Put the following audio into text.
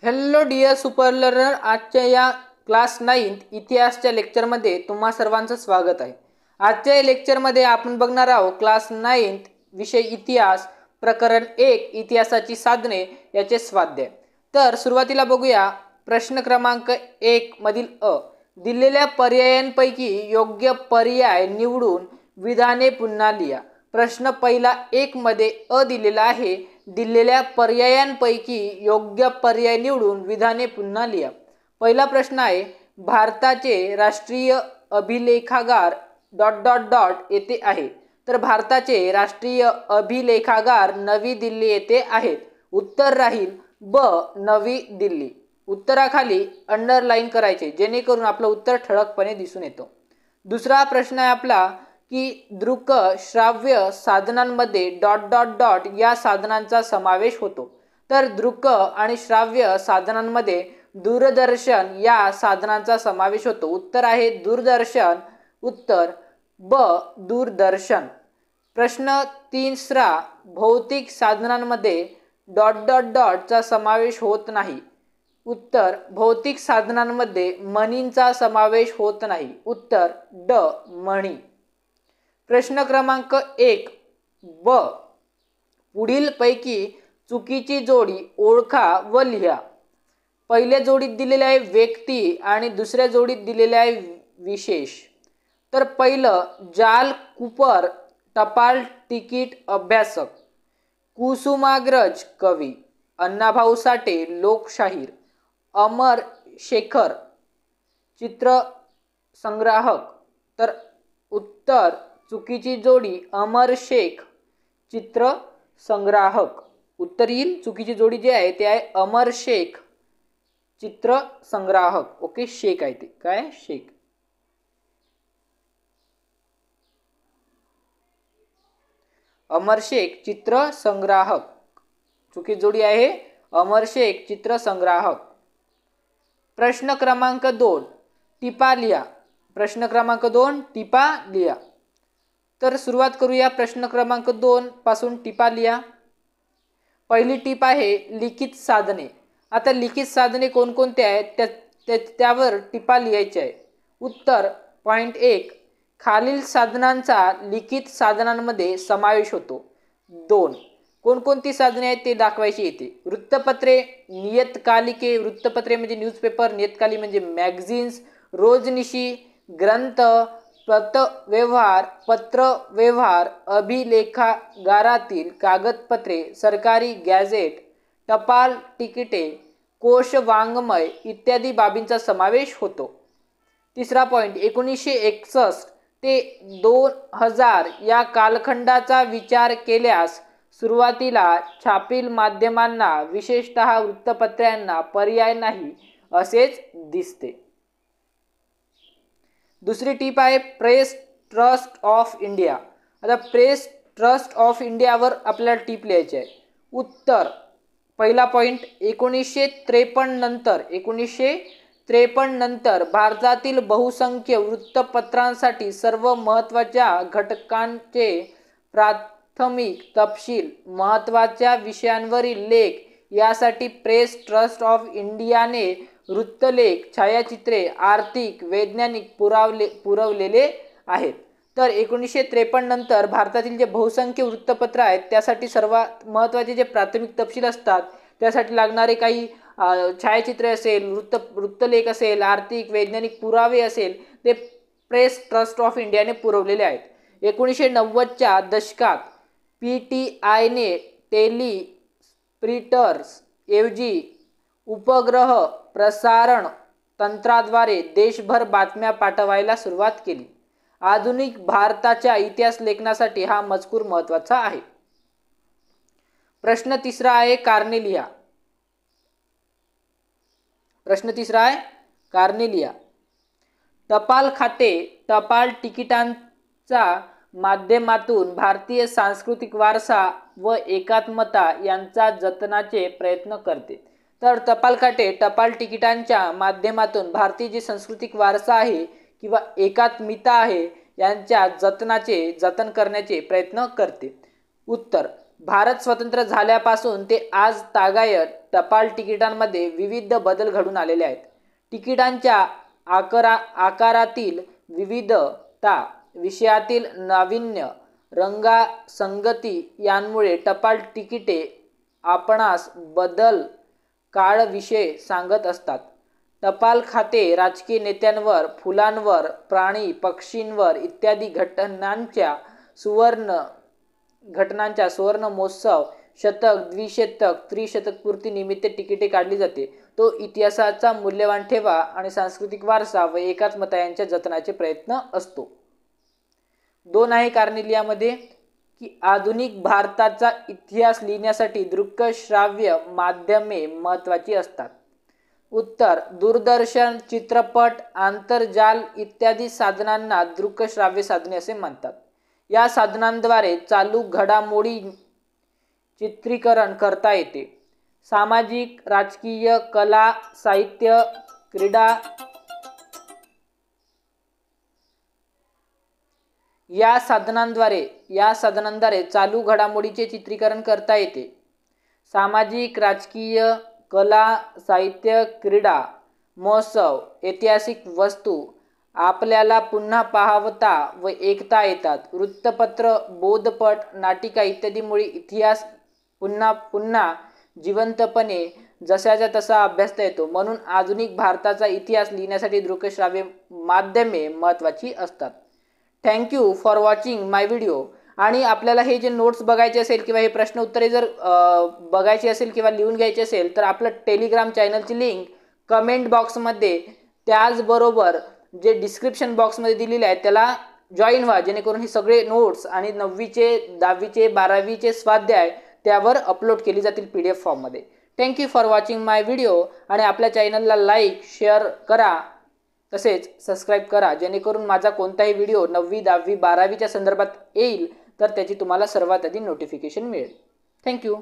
Hello dear super learner, आजच्या या class 9 इतिहासच्या लेक्चरमध्ये तुम्हा सर्वांचं स्वागत आहे। आजच्या या लेक्चरमध्ये आपण बघणार आहोत क्लास 9 विषय इतिहास प्रकरण 1 इतिहासाची साधने याचे स्वाध्याय। तर सुरुवातीला बघूया प्रश्न क्रमांक 1 मधील अ, दिलेल्या पर्यायांपैकी योग्य पर्याय निवडून विधाने पुन्हा लिहा। प्रश्न पहिला 1 मध्ये अ दिलेला आहे, दिलेल्या पर्यायांपैकी योग्य पर्याय निवडून विधाने पुन्हा लिहा। पहिला प्रश्न आहे, भारताचे राष्ट्रीय अभिलेखागार ... येथे आहे। तर भारताचे राष्ट्रीय अभिलेखागार नवी दिल्ली येथे आहेत। उत्तर राहील ब, नवी दिल्ली। उत्तराखाली अंडरलाईन करायचे जेणेकरून आपलं उत्तर ठळकपणे दिसून येतो। दुसरा प्रश्न आहे आपला की दृक श्राव्य साधनांमध्ये ... या साधनांचा समावेश होतो। तर दृक आणि श्राव्य साधनांमध्ये दूरदर्शन या साधनांचा समावेश होतो। उत्तर आहे दूरदर्शन। उत्तर ब, दूरदर्शन। प्रश्न तिसरा, भौतिक साधनांमध्ये ... चा समावेश होत नाही। उत्तर भौतिक साधनांमध्ये मणींचा समावेश होत नाही। उत्तर ड, मणी। प्रश्न क्रमांक 1 ब, पुढील पैकी चुकीची जोडी ओळखा व लिहा। पहिल्या जोडीत दिलेले आहे व्यक्ती आणि दुसऱ्या जोडीत दिलेले आहे विशेष। तर पहिलं, जाल कुपर टपाल तिकीट अभ्यासक, कुसुमाग्रज कवी, अण्णाभाऊ साठे लोकशाहीर, अमर शेखर चित्र संग्राहक। तर उत्तर चुकीची जोडी अमर शेख चित्र संग्राहक। उत्तर येईल चुकीची जोडी जी आहे ते आहे अमर शेख चित्र संग्राहक। ओके, शेख आहे ते काय शेख। अमर शेख चित्र संग्राहक, चुकी जोडी आहे अमर शेख चित्र संग्राहक। प्रश्न क्रमांक 2 टिपा लिहा। प्रश्न क्रमांक 2 टिपा लिहा। तर सुरुवात करूया प्रश्न क्रमांक 2 पासून टिपा लिहा। पहिली टिप आहे लिखित साधने। आता लिखित साधने कोणकोणते आहेत त्यावर टिपा लिहायची आहे। उत्तर पॉइंट 1, खालील साधनांचा लिखित साधनांमध्ये समावेश होतो। 2, कोणकोणती साधने आहेत ते दाखवायची येते। वृत्तपत्रे, नियतकालिके, वृत्तपत्रे म्हणजे न्यूजपेपर, नियतकालिके म्हणजे मॅगझिन्स, रोजनिशी, ग्रंथ, पत्रव्यवहार, अभिलेखागारातील कागदपत्रे, सरकारी गॅझेट, टपाल तिकिटे, कोश वाङ्मय इत्यादी बाबींचा समावेश होतो। तिसरा पॉइंट, 1961 ते 2000 या कालखंडाचा विचार केल्यास सुरुवातीला छापील माध्यमांना विशेषतः वृत्तपत्रांना पर्याय नाही असेच दिसते। दुसरी टीप आहे प्रेस ट्रस्ट ऑफ इंडिया। आता प्रेस ट्रस्ट ऑफ इंडियावर आपल्याला टीप लिहायची आहे। उत्तर पहिला पॉइंट, 1953 नंतर भारतातील बहुसंख्य वृत्तपत्रांसाठी सर्व महत्त्वाच्या घटकांचे प्राथमिक तपशील, महत्त्वाच्या विषयांवरील लेख यासाठी प्रेस ट्रस्ट ऑफ इंडियाने वृत्तलेख, छायाचित्रे, आर्थिक, वैज्ञानिक पुरवलेले आहेत। तर 1953 नंतर भारतातील जे बहुसंख्य वृत्तपत्र आहेत त्यासाठी सर्वात महत्त्वाचे जे प्राथमिक तपशील असतात त्यासाठी लागणारे काही छायाचित्रे असेल, वृत्तलेख असेल, आर्थिक वैज्ञानिक पुरावे असेल ते प्रेस ट्रस्ट ऑफ इंडियाने पुरवलेले आहेत। 1990च्या दशकात PTIने टेलिस्प्रिटर्स ऐवजी उपग्रह प्रसारण तंत्राद्वारे देशभर बातम्या पाठवायला सुरुवात केली। आधुनिक भारताच्या इतिहास लेखनासाठी हा मजकूर महत्त्वाचा आहे। प्रश्न तिसरा आहे कारणे लिहा। प्रश्न तिसरा आहे कारणे लिहा। टपाल खाते टपाल तिकिटांच्या माध्यमातून भारतीय सांस्कृतिक वारसा व एकात्मता यांचा जतनाचे प्रयत्न करते। तर टपाल खाते टपाल तिकिटांच्या माध्यमातून भारतीय जे सांस्कृतिक वारसा आहे किंवा एकात्मिता आहे यांच्या जतन करण्याचे प्रयत्न करते। उत्तर भारत स्वतंत्र झाल्यापासून ते आज तागायत टपाल तिकिटांमध्ये विविध बदल घडून आलेले आहेत. तिकिटांच्या आकारातील विविधता, विषयातील नाविन्य, रंगसंगती यांमुळे टपाल तिकिटे आपणास बदल काळ विषय सांगत असतात. टपाल खाते राजकीय नेत्यांवर, फुलांवर, प्राणी पक्षींवर इत्यादी घटनांच्या सुवर्ण महोत्सव, शतक, द्विशतक, त्रिशतकपूर्ती निमित्त तिकिटे काढली जाते. तो इतिहासाचा मूल्यवान ठेवा आणि सांस्कृतिक वारसा व एकात्मता यांच्या जतनाचे प्रयत्न असतो. 2 आहे कार्नेलियामध्ये की आधुनिक भारताचा इतिहास लिहिण्यासाठी दृक्य श्राव्य माध्यमे महत्त्वाची असतात. उत्तर, दूरदर्शन, चित्रपट, आंतरजाल इत्यादी साधनांना दृक्य श्राव्य साधने असे म्हणतात. या साधनांद्वारे चालू घडामोडी चित्रीकरण करता येते. सामाजिक, राजकीय, कला, साहित्य, क्रीडा या साधनांद्वारे चालू घडामोडीचे चित्रीकरण करता येते. सामाजिक, राजकीय, कला, साहित्य, क्रीडा, महोत्सव, ऐतिहासिक वस्तू आपल्याला पुन्हा पाहता व ऐकता येतात. वृत्तपत्र, बोधपट, नाटिका इत्यादीमुळे इतिहास पुन्हा जिवंतपणे जशाच्या तसा अभ्यासता येतो. म्हणून आधुनिक भारताचा इतिहास लिहिण्यासाठी दृकश्राव्य माध्यमे महत्त्वाची असतात. Thank you for watching my video. आणि आपल्याला हे जे नोट्स बघायचे असेल किंवा हे प्रश्न उत्तरे जर बघायचे असेल किंवा लिहून घ्यायचे असेल तर आपलं टेलिग्राम चॅनलची लिंक कमेंट बॉक्समध्ये, त्याचबरोबर जे डिस्क्रिप्शन बॉक्समध्ये दिलेले आहे त्याला जॉईन व्हा, जेणेकरून हे सगळे नोट्स आणि 9वीचे, 10वीचे, 12वीचे स्वाध्याय त्यावर अपलोड केली जातील PDF फॉर्ममध्ये. Thank you for watching my video. आणि आपल्या चॅनलला लाईक, शेअर करा, तसेच सबस्क्राईब करा, जेणेकरून माझा कोणताही व्हिडिओ 9वी, 10वी, 12वीच्या संदर्भात येईल तर त्याची तुम्हाला सर्वात आधी नोटिफिकेशन मिळेल. थँक्यू.